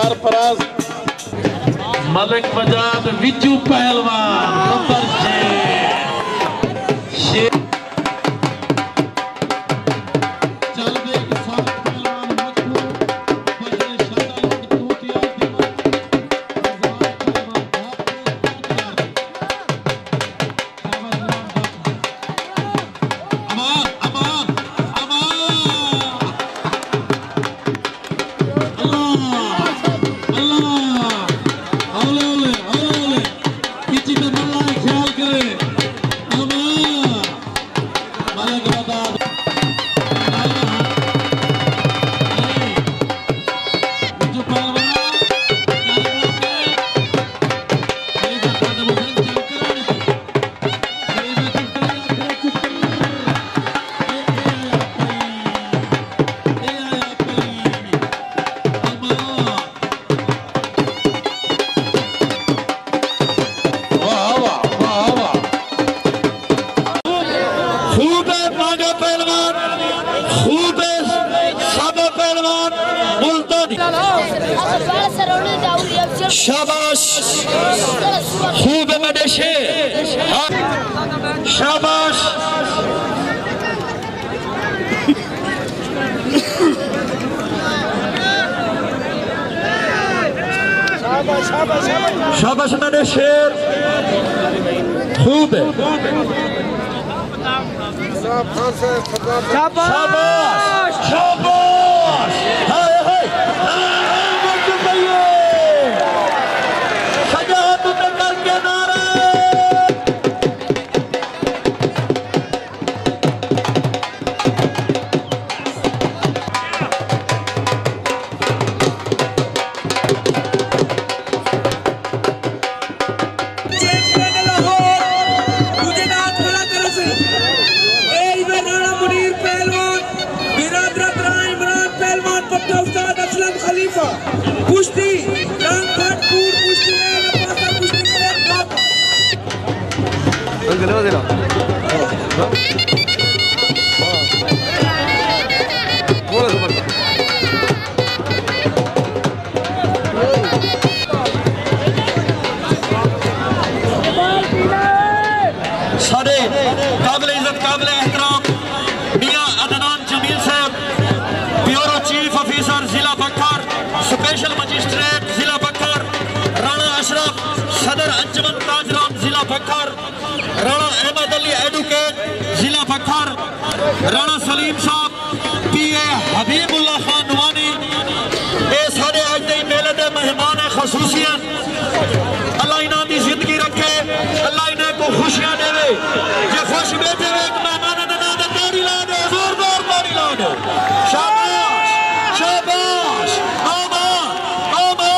सरफराज मलिक मजाद विजू पहलवान नंबर 6 शाबाश खूब बड़े शेर शाबाश शाबाश बड़े शेर खूब शाबाश शाबाश हाय हाय कुश्ती रामघाटपुर कुश्ती कुश्ती सारे काबिल इज्जत काबिल एहतराम मियां अदनान जमील साहब ब्यूरो चीफ ऑफिसर जिला बक्खर स्पेशल मजिस्ट्रेट जिला बक्खर राणा अशरफ सदर अंजुमन ताजराम जिला बक्खर राणा अहमद अली एडवोकेट जिला बक्खर राणा सलीम साहब पीए हबीबुल्ला खान नुवानी ये सारे आज के मेले के मेहमान खसूसियत अल्लाह इन्हां दी जिंदगी रखे अल्लाह इन्हें को खुशियां देवे जे खुश बैठे एक मेहमान दे नाम ते ताड़ी ला दे जोरदार ताड़ी ला दे शाबाश शाबाश शाबाश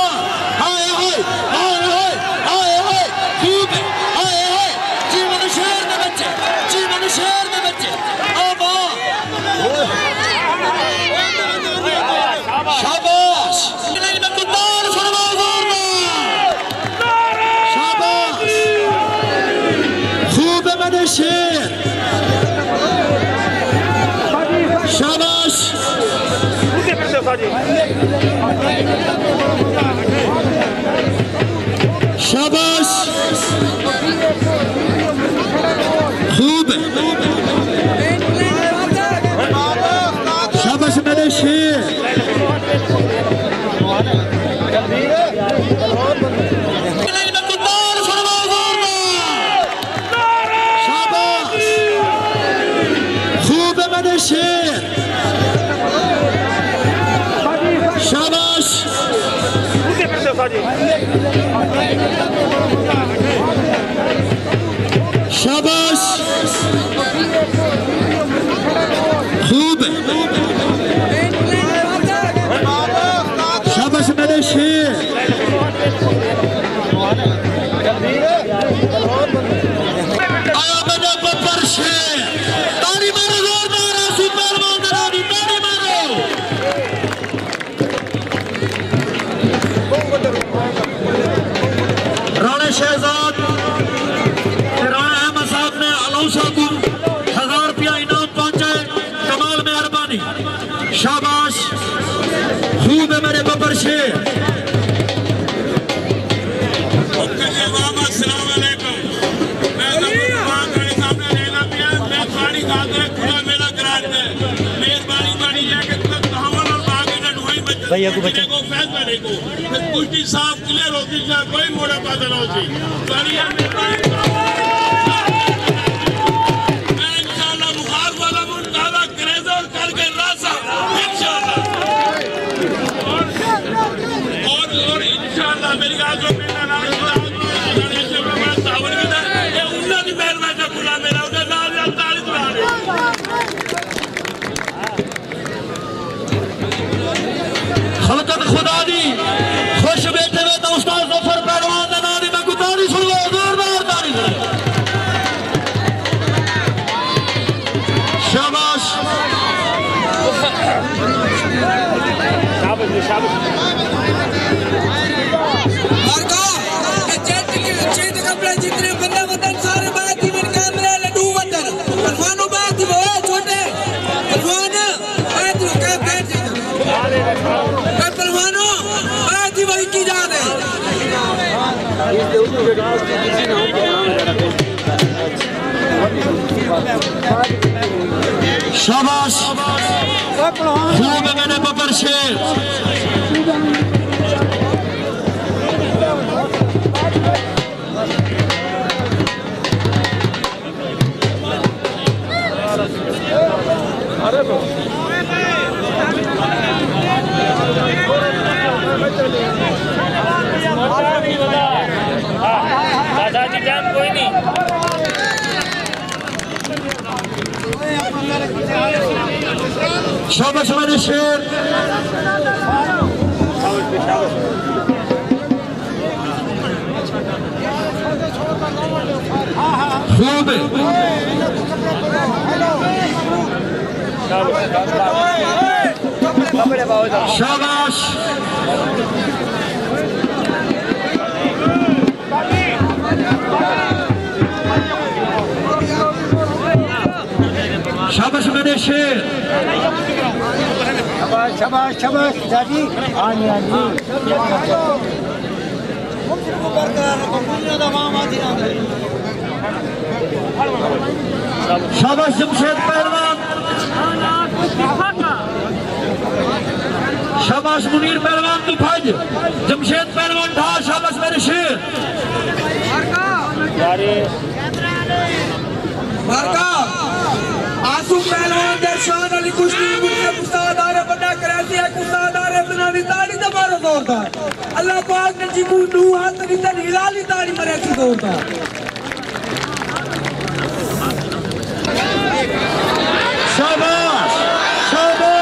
शाबाश खूब शाबाश मेरे शेर शाबाश शाबाश खूब शाबाश मेरे शेर आया मेरे बब्बर शेर ताली मारो जोरदार सुपर ताली मारो राणा शहजाद राणा अहमद साहब ने अलौसा को 1000 रुपया इनाम पहुंचे कमाल मेहरबानी शाबाश खूब है मेरे बब्बर शेर करे खुदा मेरा करार दे मेहरबानी बानी है कि तुम तहमल और बागे ना ढूंढी भैया को बच्चे को फैसला नहीं को कुश्ती साफ क्लियर होती है कोई मोड़ा पाता ना होती बानी यार मेहरबानी मैं इंशाल्लाह बुखार वाला मुंडाला करेजा और करके रासा इंशाल्लाह और इंशाल्लाह मेरी गाल जो मेरा नाम खलकत खुदा दी खुश बैठे हुए तो उस्ताद ज़फर पहलवान का नाम मैं कोई तारी सुन लो जोरदार तारी शाबाश जितने बंदा वतन सारे बात ही बन कैमरा लड्डू वतन पहलवानों बात ही वो छोटे पहलवान बात ही क्या बैठ पहलवानों बात ही वही की जा रहे शाबाश खूब मैंने बकर शेर कोई नहीं शाबाश मेरे शेर खूब शाबाश शाबाश मेरे शेर शाबाश शाबाश शाबाश दादी हाँ जी शाबाश जमशेद पहलवान शाबाश मुनीर पहलवान तू फज जमशेद पहलवान ढा शाबाश मेरे शेर आंसू पहलवान दर्शान अली कुश्ती मुझसे उस्ताद आरे बड़ा कराची है उस्ताद आरे बना दी ताड़ी दबारो जोरदार अल्लाह पाक ने जी को दू हाथ की तनी हिलाली ताड़ी मरे थी जोरदार शाबाश शाबाश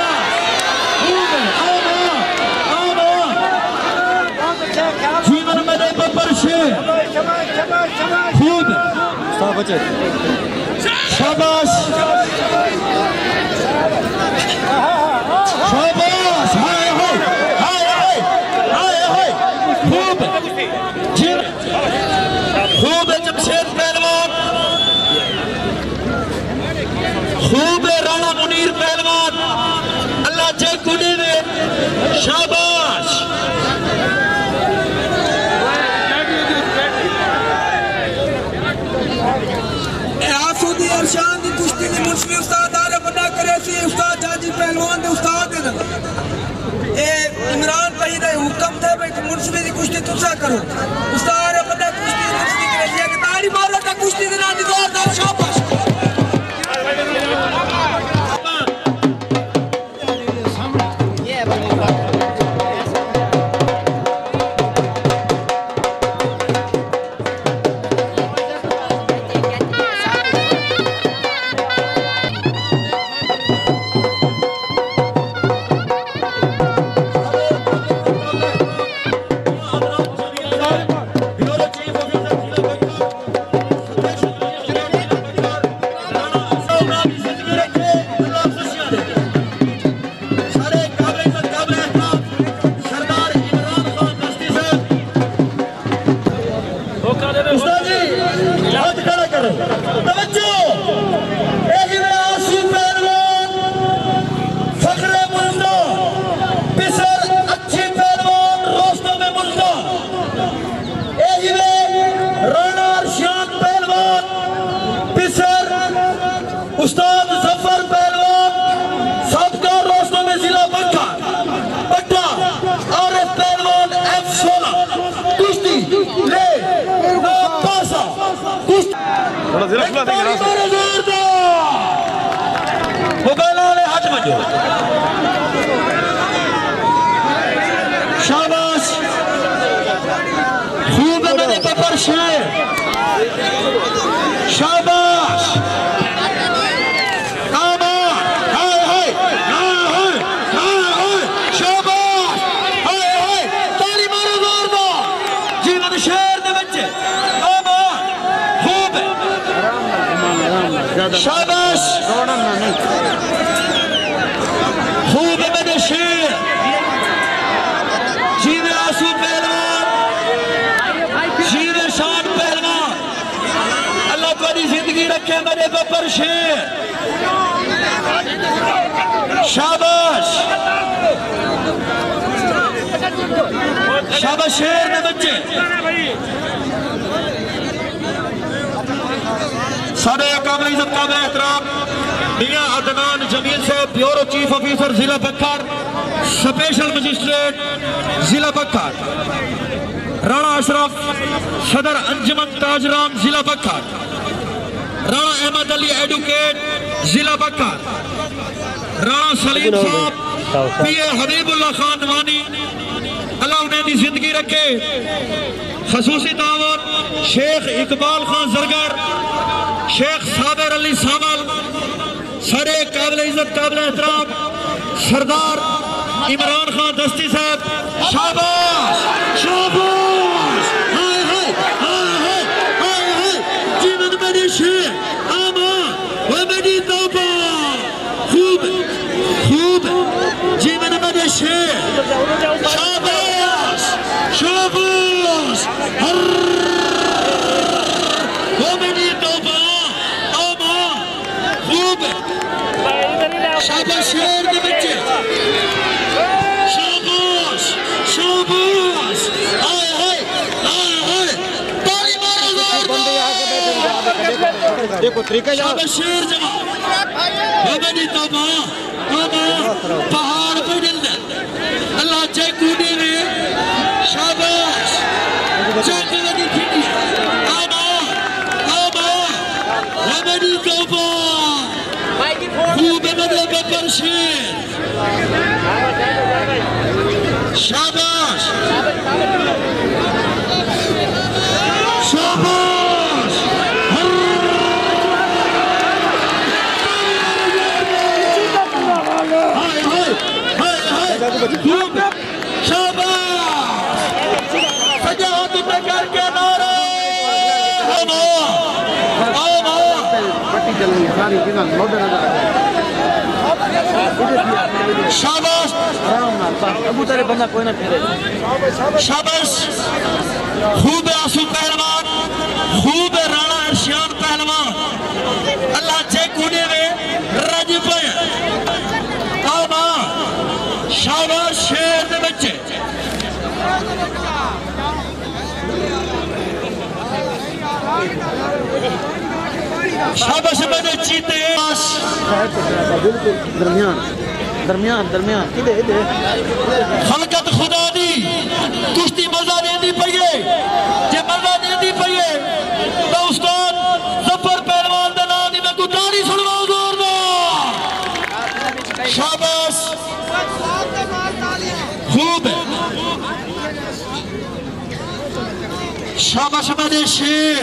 जीवन में दे बब्बर शेर खूब शाबाश शाबाश हाय हाय हाय हाय हाय खूब खूब जमशेद पहलवान खूब राणा मुनीर पहलवान अल्लाह जय कुड़ी ने शाबाश शान दी कुश्ती दी मुंशी उस्ताद आरे बड़ा करे सी उस्ताद जाजी पहलवान दे उस्ताद ने ए इमरान भाई दा हुक्म थे भाई मुंशी दी कुश्ती तुसा करो उस्ताद आरे बड़ा कुश्ती मुंशी करे सी कि ताड़ी मारो का कुश्ती दे ना दी जोरदार शाबाश ले पासा मुकाबला ने हज मजो शाबाश खूब मेरे पेपर शेर शाबाश शाबाश खूब मेरे शेर जीवे आंसू पहलवान जीवे शान पहलवान अल्लाह तुम्हारी जिंदगी रखे मेरे बब्बर शेर शाबाश शाबाश शेर ने बच्चे सारे काबिल इज्जत काबिल एहतराम मियां अदनान जमील साहब ब्यूरो चीफ ऑफिसर जिला बक्कार स्पेशल मजिस्ट्रेट जिला बक्कार राणा अशरफ सदर अंजुमन ताजराम जिला बक्कार राणा अहमद अली एडवोकेट जिला बक्कार राणा सलीम साहब पीए हबीबुल्लाह खान नवानी अल्लाह उन्हें दी जिंदगी रखे खसूसी तावन शेख इकबाल खान जरगर शेख साबिर अली सामल सारे काबिल इज्जत काबिल एहतराम सरदार इमरान खान दस्ती साहब शाबाश शाबाश हाय हाय हाय हाय हाय हाय जीवन मेरी शेर आमा वो मेरी तौबा खूब खूब जीवन मेरी शेर शाबाश शाबाश वो मेरी तौबा शाबाश शेर के बच्चे शाबाश शाबाश हाय हाय हाय हाय ताली मारो जोरदार देखो तरीका शाबाश शेर जमा वो मेरी तौबा पहाड़ पे जलता अल्लाह चाहे कूदे में शाबाश चाहे लगी खिड़ी आमा आमा वो मेरी तौबा खूब मेरे बब्बर शेर शाबाश शाबाश हाय हाय हाय हाय खूब शाबाश सजा हाथ पे करके नारे आमा आमा पट्टी चल रही है सारी किधर लोड नजर शाबाश अबू तेरे बंदा कोई ना फिरे शाबाश खूब आंसू पहलवान खूब राणा अर्शियान पहलवान अल्लाह जे कोने में रज पे आमा शाबाश शेर दे बच्चे शाबाश मेरे चीते बिल्कुल दरमियान दरमियान दरमियान खलकत खुदा दी कुश्ती मजा देती पई है जे मजा देती पई है तो उस्ताद जफर पहलवान दा नाम दी मैं को ताली सुनवाओ जोरदार शाबाश खूब शाबाश मेरे शेर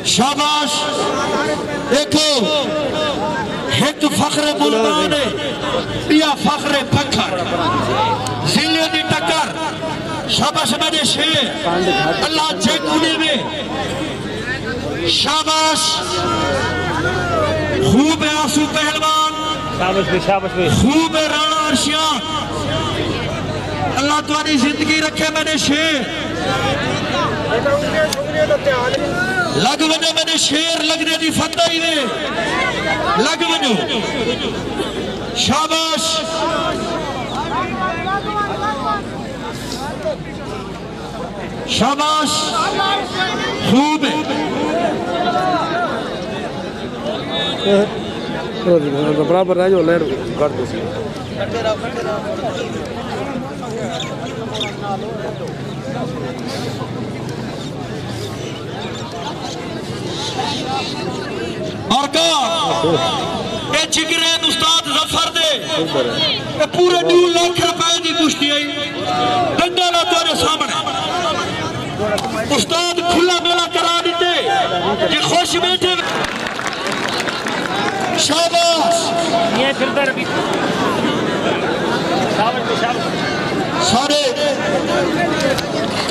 शाबाश देखो एक फखरे मुल्तान है पिया फखरे फखर जिले दी टक्कर शाबाश मेरे शेर अल्लाह जैकुने में शाबाश खूब आंसू पहलवान शाबाश खूब राणा अर्शियान अल्लाह तुम्हारी जिंदगी रखे मेरे शेर लग वजो मेरे शेर लगने की फतह ही ने लग वजो शाबाश शाबाश खूब बराबर रह जाओ लहर कर दो और का ये जिगरे उस्ताद जफर दे ये पूरे 2 लाख रुपए की कुश्ती आई डंडा ला तेरे सामने उस्ताद खुला मेला करा देते ये खुश बैठे शाबाश ये फिल्टर भी सारे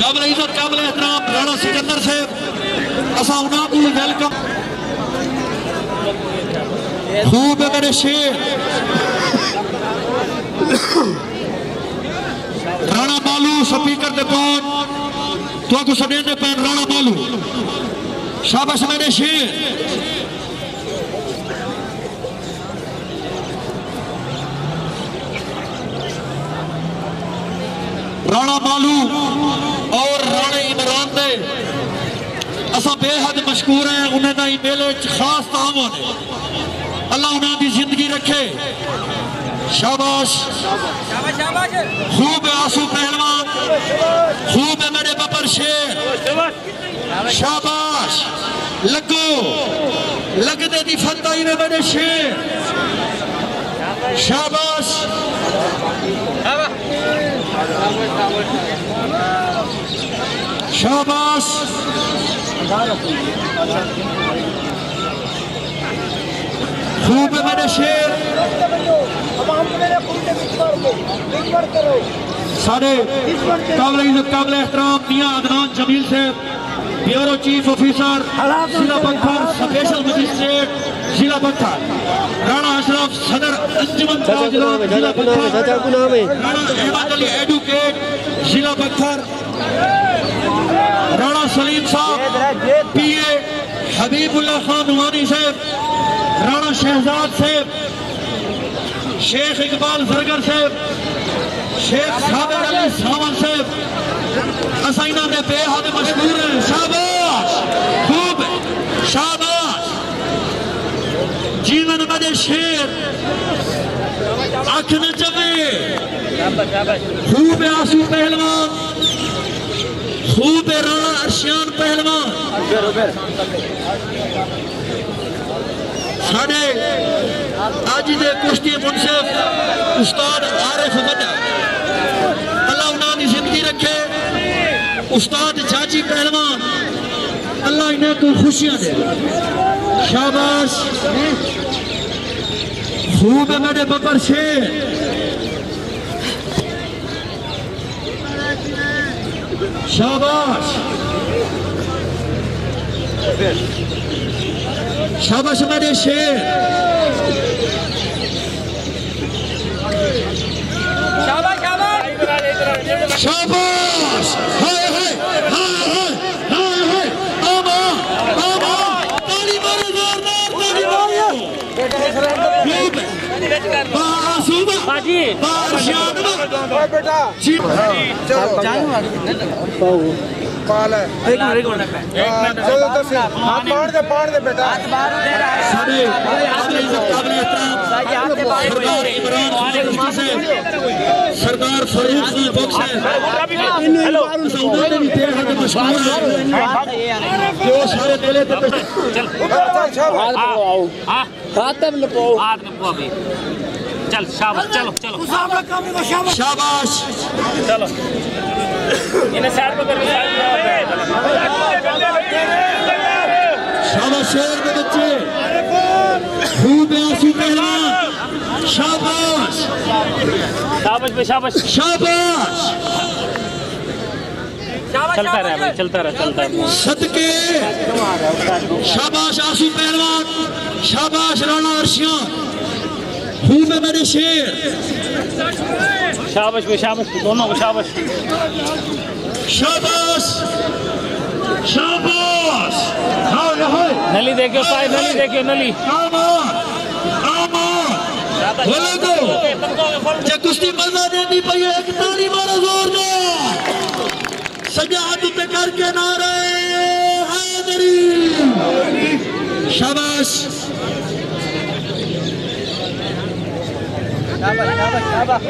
काबिल इज्जत काबिल एहतराम राणा सिकंदर साहब असा उन्होंने वेलकम खूब है मेरे शेर राणा मालू स्पीकर दे पहुंच तो को सदे दे पैन राणा मालू शाबाश मेरे शेर राणा मालू और राणे इमरान दे असा बेहद मशहूर है उन्हें ही मेले खास तावन है अल्लाह उन्हें जिंदगी रखे शाबाश खूब है आंसू पहलवान खूब है मेरे बबर शेर शाबाश लगो लगने दी फताई ने मेरे शेर शाबाश शाबाश खूब है मेरे शेर सारे काबिल एहतराम मियां अदनान जमील साहब ब्यूरो चीफ ऑफिसर जिला बखर स्पेशल मजिस्ट्रेट जिला बखर राणा अशरफ सदर अंजुमन जिला बखर राणा अहमद अली एडवोकेट जिला बखर राणा सलीम साहब पीए हबीबुल्लाह खान नुमानी साहब राणा शहजाद साहब शेख इकबाल जरगर साहब शेख साबिर अली सावन साहब असाइना ने बेहद मशहूर है शाबाश खूब शाबाश जीवन मदे शेर आंख न जमे खूब आंसू पहलवान खूब राणा अर्शियान पहलवान साढ़े आज दे कुश्ती मुनसिफ उस्ताद आरिफ वड्डा अल्लाह उन्होंने जिंदगी रखे उस्ताद चाची पहलवान अल्लाह इन्हें को खुशियां दे शाबाश खूब है मेरे बकर शेर शाबाश शाबाश मेरे शेर शाबाश शाबाश शाबाश हाय हाय हाय हाय हाय हाय आमा आमा ताली मारो जोरदार ताली मारो खूब बासुबा बाजी बारशानबा बेटा जी चलो पाल है एक मिनट चलो तो फिर आप पाड़ दे बेटा सारे काबिल एहतराम सरदार इमरान खान से सरदार फरूक खान बख्श है हेलो उन्होंने भी बेहद मशहूर है जो सारे मेले पे चल हां हाथ में लगाओ अभी चल शाबाश चलो चलो शाबाश चलो इन्हें साइड पे कर शाबाश शेर के बच्चे खूब आंसू पहलवान शाबाश शाबाश भाई शाबाश शाबाश चलता रहा भाई चलता रहा सदके शाबाश आंसू पहलवान शाबाश राणा अर्शियान खूब है मेरे शेर शाबाश भाई शाबाश दोनों को शाबाश शाबाश शाबाश हाय हाय नली देखियो पाए नली देखियो नली आमान आमान बोलो तो जे कुश्ती मजा देनी पई है एक ताली मारो जोरदार सजा हाथ पे करके नारे हैदरी शाबाश शाबाश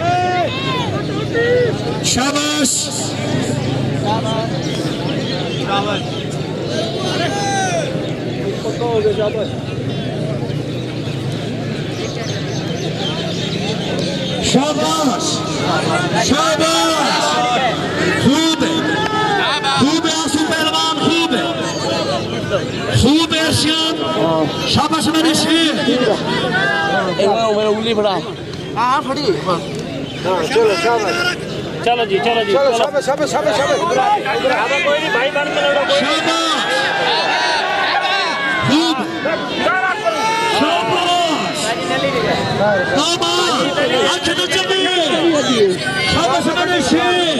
शाबाश शाबाश खूब है आंसू पहलवान खूब है अर्शियान शाबाश मेरे शेर उंगली फड़ा हाँ फड़ी चलो शाबाश चलो जी चलो शाबाश शाबाश शाबाश शाबाश कोई नहीं भाई बन के लड़ो शाबाश खूब शाबाश शाबाश मेरे शेर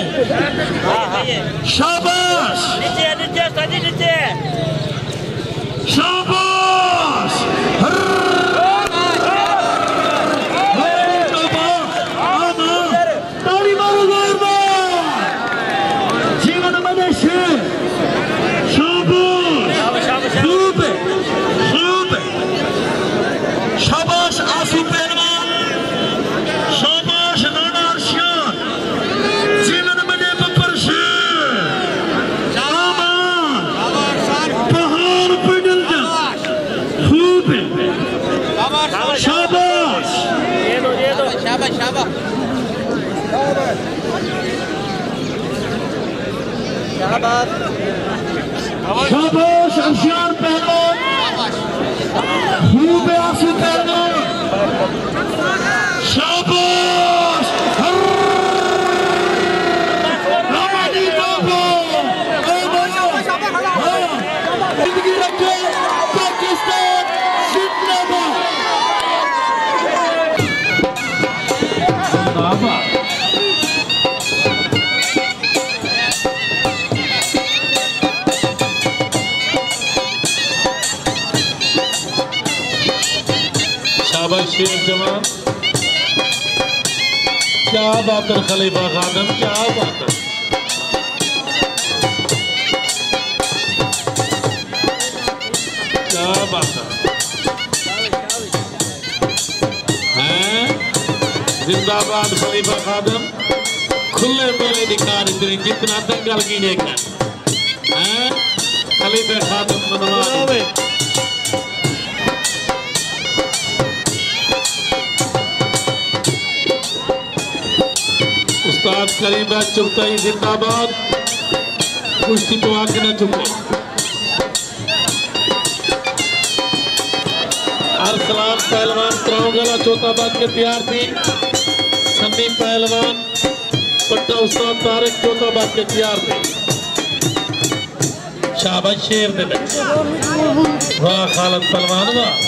शाबाश नीचे नीचे साजी नीचे शाबाश ताली मारो जोरदार जीवन मेरे शेर शाबाश खूब शाबाश आंसू पहलवान शाबाश राणा अर्शियान जीवन मेरे बब्बर शेर पहाड़ पे डल जा खूब शाबाश ये दो शाबाश शाबाश शाबाश अर्शियान पहलवान खूब आंसू पहलवान शाबाश रमानी बाबा जिंदगी रखे पाकिस्तान जिंदाबाद शाबाश शेर जवान क्या बात है खलीफा खादम क्या बात है क्या बात है जिंदाबाद खलीफा खादम खुले मेले दिखा रहे जितना दंगल की लेकर खलीफा खादम मनवा उस्ताद करीम चुगताई जिंदाबाद कुश्ती तो आगे न चुके अरसलान पहलवान त्राउगला चौथाबाद के तैयार थी सन्नी पहलवान पट्टा उस्ताद तारिक चौथाबाद के तैयार थे शाबाश शेर दे वाह खालिद पहलवान वाह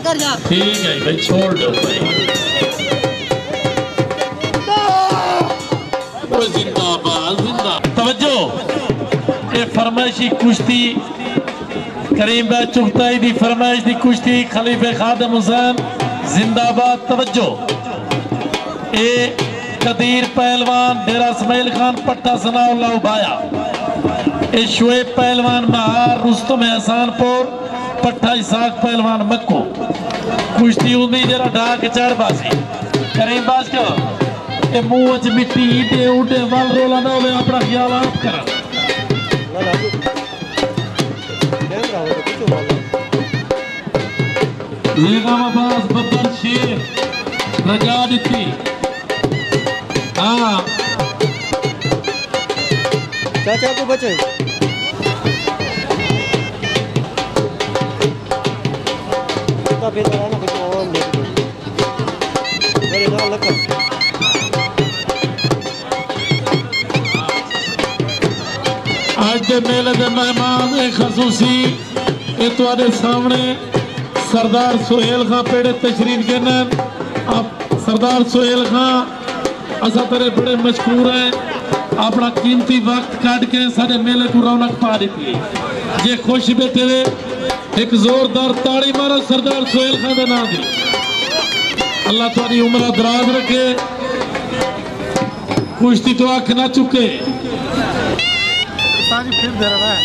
कर जा ठीक है भाई छोड़ दो भाई जिंदाबाद जिंदा तवज्जो ये फरमाइशी कुश्ती करीम भाई चुगताई दी फरमाइश दी कुश्ती खलीफे खादम हुसैन जिंदाबाद तवज्जो ए कदीर पहलवान डेरा इस्माइल खान पट्टा सनाउल्लाह उबाया ए शुएब पहलवान महार रुस्तम एहसानपुर पट्टा इसाक पहलवान मक्को कुश्ती उंदी जरा ढाक चढ़ बासी करीम बास क्यों ते मुंह च मिट्टी इटे उटे वल रोला ना होवे अपना ख्याल आप कर लेगा बास बब्बर शेर रजा दिती हां चाचा को बचे आज के मेले के मेहमान एक खसूसी तुम्हारे सामने सरदार सुहेल खां पेड़े तशरीफ करना आप सरदार सुहेल खां असा तेरे बड़े मशहूर हैं अपना कीमती वक्त काट के सारे मेले को रौनक पा दी है जे खुश बैठे हुए एक जोरदार ताड़ी मारो सरदार सुहेल खां के नाम की अल्लाह तुम्हारी उम्र दराज रखे कुश्ती तो आंख ना चुके फिर दे रहा है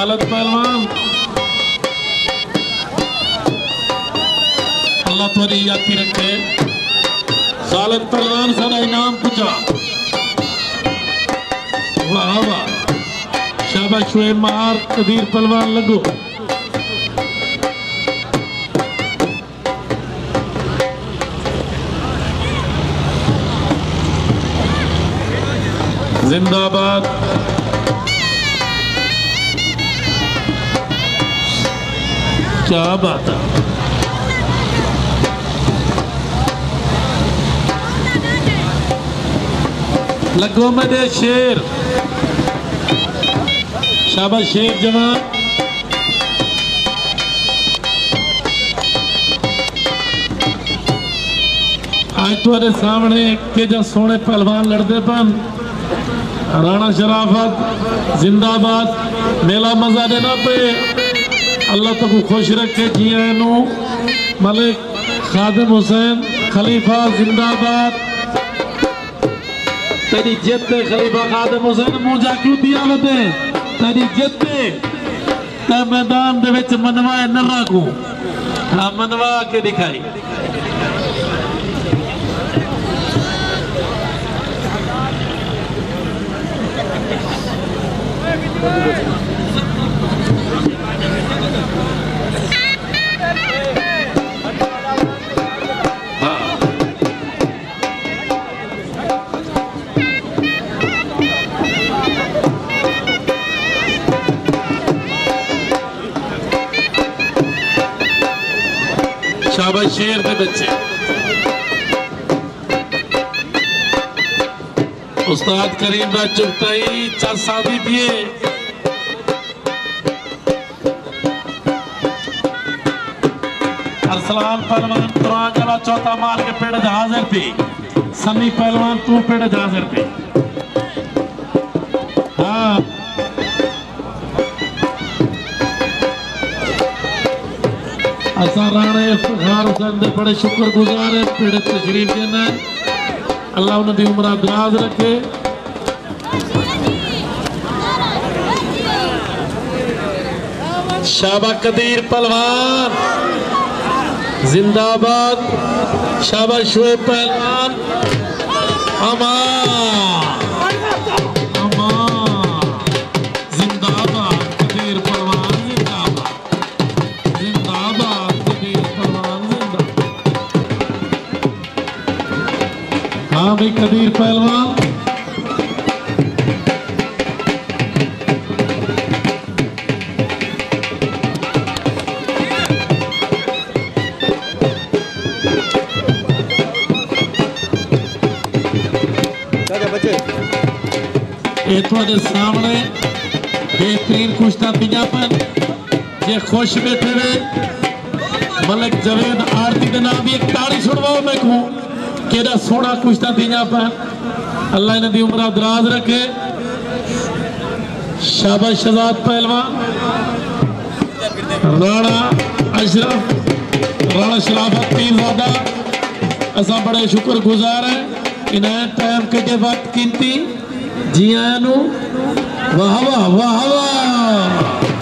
सालत पहलवान अल्लाह थोड़ी याद रखे। सालत पहलवान सारा इनाम पूछा। वाह वाह शाबाश शुएब मार कदीर पहलवान लगो। जिंदाबाद। क्या बात है। लगो मेरे शेर। शाबाश शेर जवान। आज तुम्हारे सामने के जो सोने पहलवान लड़ते पन। राणा शराफत जिंदाबाद। मेला मजा देना पे अल्लाह तो खुश रखे जिया मलिक खादिम हुसैन खलीफा जिंदाबाद। तेरी जित खलीफा खादिम हुसैन मुझा क्यों दिया बते तेरी जित मैदान दे विच मनवा नर्रा को हाँ मनवा के दिखाई। शाबाश शेर के बच्चे। उस्ताद करीम राज चुगताई चल सादी दिए। अरसलान पहलवान तुरांगला चौथा मार के पेड़ हाजिर थी। सनी पहलवान तू पेड़ हाजिर थे। हाँ असा राणा इफ्तिखार हुसैन दे बड़े शुक्रगुजार है। पेड़ तशरीफ देना अल्लाह उन्हें उम्र दराज रखे। शाबाश कदीर पहलवान जिंदाबाद। शाबाश शुएब पहलवान अमान अमान जिंदाबाद। कदीर पहलवान जिंदाबाद जिंदाबाद। कदीर पहलवान जिंदाबाद। हाँ भाई कदीर पहलवान। ये थोड़े सामने बेहतरीन कुश्ता पिजापन ये खुश बैठे हुए मलिक जवेद आरती के नाम एक ताड़ी छुड़वाओ मैं कहूँ केड़ा सोना कुश्ता पिजापन अल्लाह इन्हें दी उम्र दराज रखे। शाबाश शहजाद पहलवान राणा अशरफ राणा शराफत पीरजादा असा बड़े शुक्रगुजार है इन्हें टाइम के वक्त कीमती जी आया वाह वाह वाह वाह।